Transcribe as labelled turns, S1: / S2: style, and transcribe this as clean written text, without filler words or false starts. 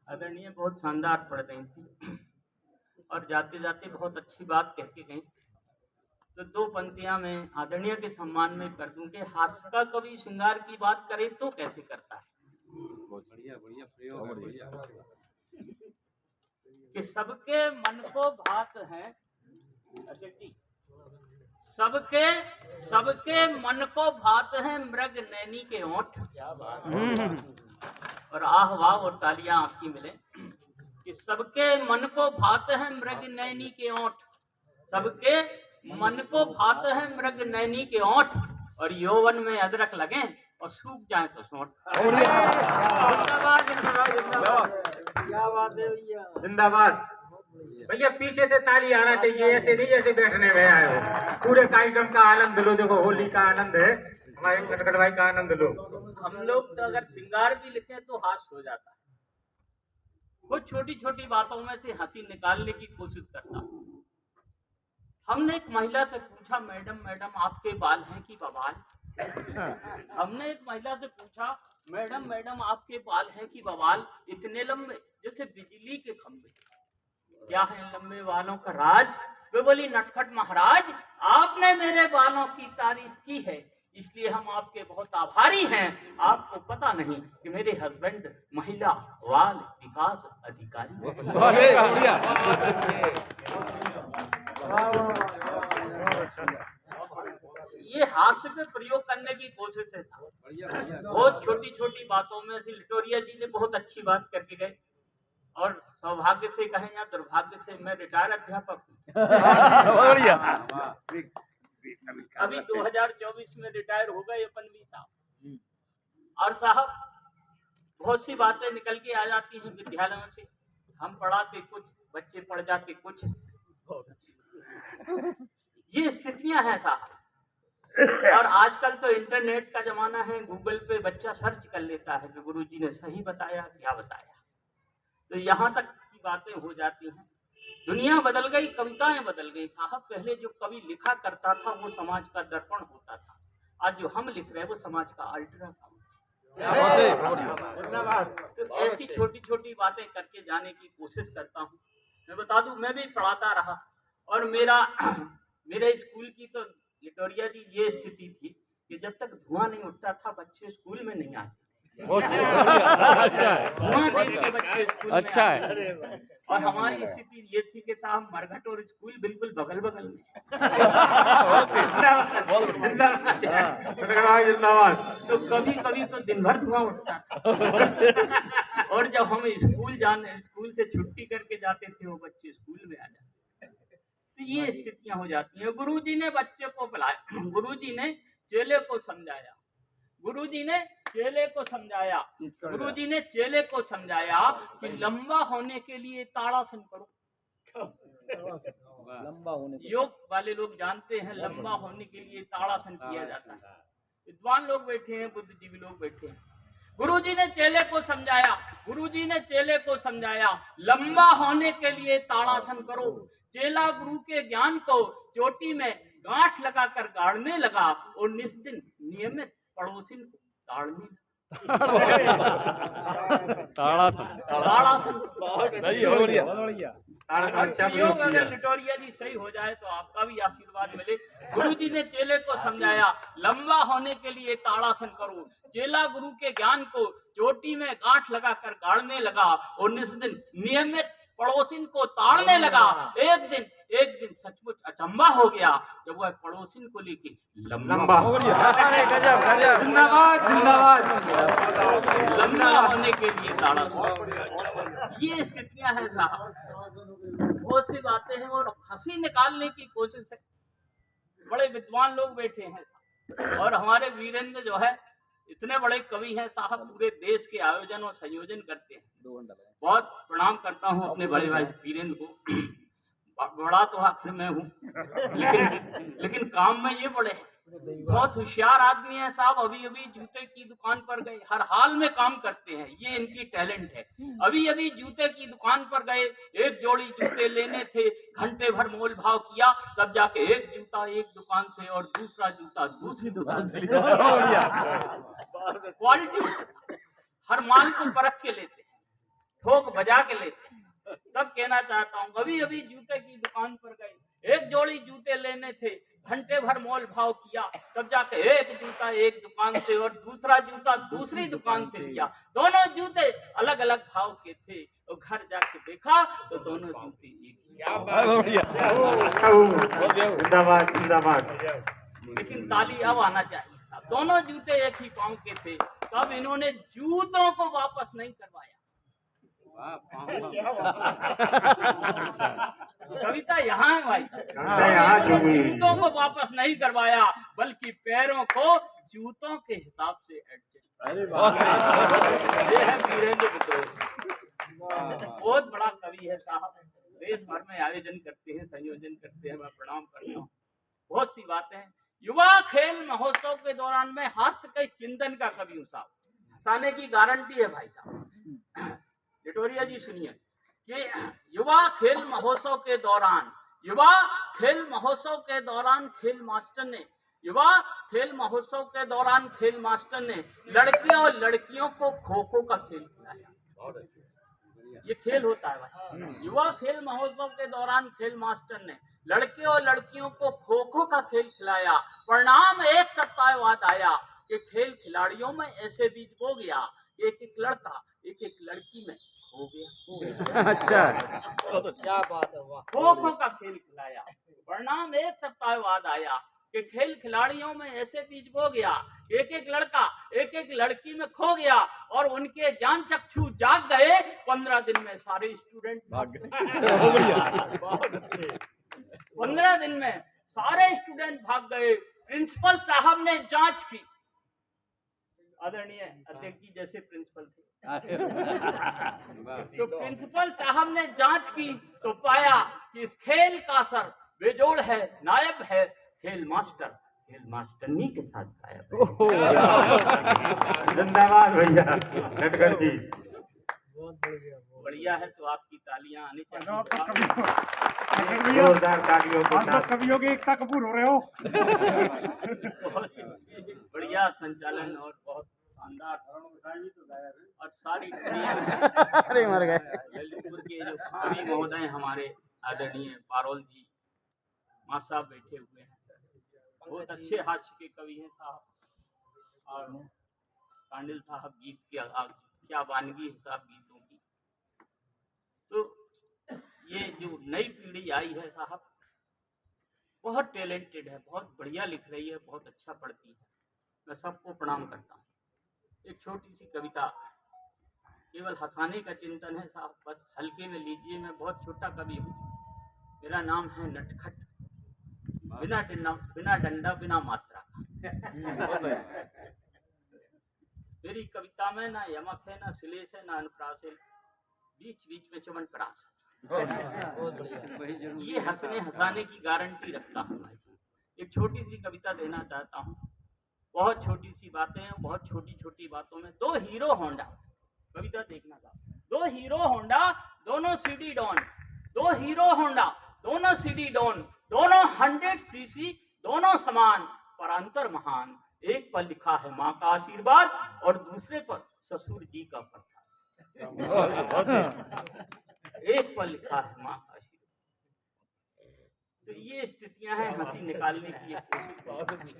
S1: आदरणीय बहुत शानदार पढ़ रही थी और जाते जाते बहुत अच्छी बात कह के गई। तो दो पंक्तियां मैं आदरणीय के सम्मान में कर दूं कि हास्य का कवि श्रृंगार की बात करे तो कैसे करता है।
S2: बहुत बढ़िया बढ़िया प्रयोग है, बढ़िया।
S1: कि सबके मन को भात है अध्यक्ष जी, सबके सबके मन को भात है मृग नैनी के ओंठ। और आह वाह और तालियां आपकी मिले कि सबके मन को भात है मृग नैनी के ओंठ, सबके मन को भात है मृग नैनी के ओंठ, और यौवन में अदरक लगे और सूख जाए तो सोंठ।
S3: जिंदाबाद भैया। पीछे से ताली आना चाहिए, ऐसे नहीं जैसे बैठने में आए हो। पूरे कार्यक्रम का आनंद लो। देखो होली का आनंद है, हमारे नटखट भाई का आनंद लो।
S1: हम लोग तो अगर श्रृंगार भी लिखे तो हास्य हो जाता है। कुछ छोटी छोटी बातों में से हंसी निकालने की कोशिश करता हूँ। हमने एक महिला से पूछा, मैडम मैडम आपके बाल हैं कि बवाल। हमने एक महिला से पूछा, मैडम मैडम आपके बाल हैं कि बवाल, इतने लंबे जैसे बिजली के खंभे, क्या है लंबे बालों का राज। वे बोली, नटखट महाराज आपने मेरे बालों की तारीफ की है, इसलिए हम आपके बहुत आभारी हैं। आपको पता नहीं कि मेरे हस्बैंड महिला बाल विकास अधिकारी। ये हास्य पे प्रयोग करने की कोशिश है। बहुत छोटी छोटी बातों में से लिटोरिया जी ने बहुत अच्छी बात करके गए। और सौभाग्य से कहें या दुर्भाग्य से मैं रिटायर अध्यापक हूँ। अभी 2024 में रिटायर हो गए अपन भी साहब। और साहब बहुत सी बातें निकल के आ जाती हैं विद्यालयों से। हम पढ़ाते कुछ, बच्चे पढ़ जाते कुछ। ये स्थितियां हैं साहब। और आजकल तो इंटरनेट का जमाना है, गूगल पे बच्चा सर्च कर लेता है कि गुरुजी ने सही बताया क्या बताया। तो यहाँ तक की बातें हो जाती हैं। दुनिया बदल गई, कविताएं बदल गई साहब। पहले जो कवि लिखा करता था वो समाज का दर्पण होता था, आज जो हम लिख रहे हैं वो समाज का अल्ट्रासाउंड। तो ऐसी छोटी छोटी बातें करके जाने की कोशिश करता हूँ। मैं बता दूं, मैं भी पढ़ाता रहा और मेरे स्कूल की तो लिटोरिया जी ये स्थिति थी कि जब तक धुआं नहीं उठता था बच्चे स्कूल में नहीं आते। धुआं देख के बच्चे स्कूल में
S2: अच्छा है।
S1: और हमारी स्थिति ये थी कि साहब मरघट और स्कूल बिल्कुल बगल बगल में। तो कभी कभी तो दिन भर धुआं उठता था। और जब हम स्कूल से छुट्टी करके जाते थे वो बच्चे स्कूल में आ जाते। तो ये स्थितियां हो जाती हैं। गुरुजी ने बच्चे को बुलाया, गुरुजी ने चेले को समझाया, गुरुजी ने चेले को समझाया, गुरुजी ने चेले को समझाया कि लंबा होने के लिए ताड़ासन करो।
S4: लंबा होने
S1: योग वाले लोग जानते हैं लंबा होने के लिए ताड़ासन किया जाता है। विद्वान लोग बैठे हैं, बुद्धिजीवी लोग बैठे हैं। गुरुजी ने चेले को समझाया, गुरुजी ने चेले को समझाया, लंबा होने के लिए ताड़ासन करो। चेला गुरु के ज्ञान को चोटी में गांठ लगाकर गाड़ने लगा और निस्दिन नियमित पड़ोसिन को ताड़ने योग अगर लिटोरिया जी सही हो जाए तो आपका भी आशीर्वाद मिले। गुरुजी ने चेले को समझाया, लंबा होने के लिए ताड़ासन करो। चेला गुरु के ज्ञान को चोटी में गांठ लगाकर गाड़ने लगा और निस्दिन नियमित पड़ोसिन को ताड़ने लगा। एक दिन सचमुच अचंबा हो गया जब वह पड़ोसिन को लेके लंबा हो गया। जिंदाबाद जिंदाबाद। लंबा होने के लिए ताड़ासन। ये स्थितियां हैं साहब। बहुत सी बातें हैं और हंसी निकालने की कोशिश है। बड़े विद्वान लोग बैठे हैं और हमारे वीरेंद्र जो है इतने बड़े कवि हैं साहब, पूरे देश के आयोजन और संयोजन करते हैं। बहुत प्रणाम करता हूँ अपने बड़े भाई वीरेंद्र को। बड़ा तो आखिर में हूँ लेकिन काम में ये बड़े हैं। बहुत होशियार आदमी है साहब। अभी अभी जूते की दुकान पर गए, हर हाल में काम करते हैं, ये इनकी टैलेंट है। अभी अभी जूते की दुकान पर गए, एक जोड़ी जूते लेने थे, घंटे भर मोल भाव किया, तब जाके एक जूता एक दुकान से और दूसरा जूता दूसरी दुकान से क्वालिटी हर माल को परख के लेते हैं। ठोक बजा के लेते हैं। तब कहना चाहता हूँ, अभी अभी जूते की दुकान पर गए, एक जोड़ी जूते लेने थे, घंटे भर मोल भाव किया, तब जाके एक जूता एक दुकान से और दूसरा जूता दूसरी दुकान से लिया। दोनों जूते अलग अलग भाव के थे और घर जाके देखा तो दोनों जूते एक ही।
S3: जिंदाबाद जिंदाबाद।
S1: लेकिन ताली अब आना चाहिए था। दोनों जूते एक ही पाँव के थे, तब इन्होंने जूतों को वापस नहीं करवाया। कविता यहाँ है भाई साहब, जूतों को वापस नहीं करवाया बल्कि पैरों को जूतों के हिसाब से एडजस्ट। ये है वीरेंद्र विद्रोही, बहुत बड़ा कवि है साहब। देश भर में आयोजन करते हैं, संयोजन करते हैं, मैं प्रणाम करता हूँ। बहुत सी बातें हैं। युवा खेल महोत्सव के दौरान मैं हास्य के चिंतन का कवि हूँ साहब, हंसाने की गारंटी है भाई साहब। लिटोरिया जी सुनिए कि युवा खेल महोत्सव के दौरान खेल मास्टर ने लड़के और लड़कियों को खो खो का खेल खिलाया। ये खेल होता है भाई। युवा खेल महोत्सव के दौरान खेल मास्टर ने लड़के और लड़कियों को खो खो का खेल खिलाया। परिणाम एक सप्ताह बाद आया कि खेल खिलाड़ियों में ऐसे बीज बो गया, एक एक लड़का एक एक लड़की में हो गया।
S2: अच्छा,
S1: क्या बात है, वाह। खो खो का खेल खिलाया, परिणाम एक सप्ताह बाद आया कि खेल खिलाड़ियों में ऐसे बीज बो गया, एक एक लड़का एक एक लड़की में खो गया और उनके ज्ञान चक्षु जाग गए। 15 दिन में सारे स्टूडेंट भाग गए। 15 दिन में सारे स्टूडेंट भाग गए। प्रिंसिपल साहब ने जांच की, आदरणीय अध्यक्ष जी जैसे प्रिंसिपल थे, तो प्रिंसिपल साहब ने जांच की तो पाया कि इस खेल का असर बेजोड़ है, नायब है खेल मास्टरनी के साथ गायब है।
S3: जिंदाबाद भैया नटखट जी।
S1: बढ़िया है, तो आपकी तालियां आनी चाहिए।
S3: जोरदार तालियों के
S4: आप तो
S3: साथ।
S4: कवियों के एकता कपूर हो रहे हो।
S1: बहुत बढ़िया संचालन और बहुत शानदार और सारी
S2: अरे मर गए।
S1: ललितपुर के जो कवि महोदय हमारे आदरणीय पारोल जी माँ साहब बैठे हुए हैं, बहुत अच्छे हास्य के कवि हैं साहब। और कांडिल साहब गीत की क्या वानगी है साहब गीतों की। तो ये जो नई पीढ़ी आई है साहब, बहुत टैलेंटेड है, बहुत बढ़िया लिख रही है, बहुत अच्छा पढ़ती है। मैं सबको प्रणाम करता हूँ। एक छोटी सी कविता, केवल हंसाने का चिंतन है साहब, बस हल्के में लीजिए। मैं बहुत छोटा कवि हूँ, मेरा नाम है नटखट, बिना डंडा बिना मात्रा का। मेरी कविता में ना यमक है, ना श्लेष है, ना अनुप्रास है, बीच बीच में चमनप्रास है। ये हंसने हंसाने की गारंटी रखता हूँ भाई। एक छोटी सी कविता देना चाहता हूँ। बहुत छोटी सी बातें हैं, बहुत छोटी छोटी बातों में। दो हीरो होंडा, कविता देखना था। दो हीरो होंडा दोनों सीडी डॉन, दो हीरो होंडा दोनों सीडी डॉन, दोनों 100 सीसी, दोनों समान पर अंतर महान। एक पर लिखा है माँ का आशीर्वाद और दूसरे पर ससुर जी का प्रसाद। एक पर लिखा है माँ का आशीर्वाद। तो ये स्थितियां हैं हंसी निकालने की कोशिश।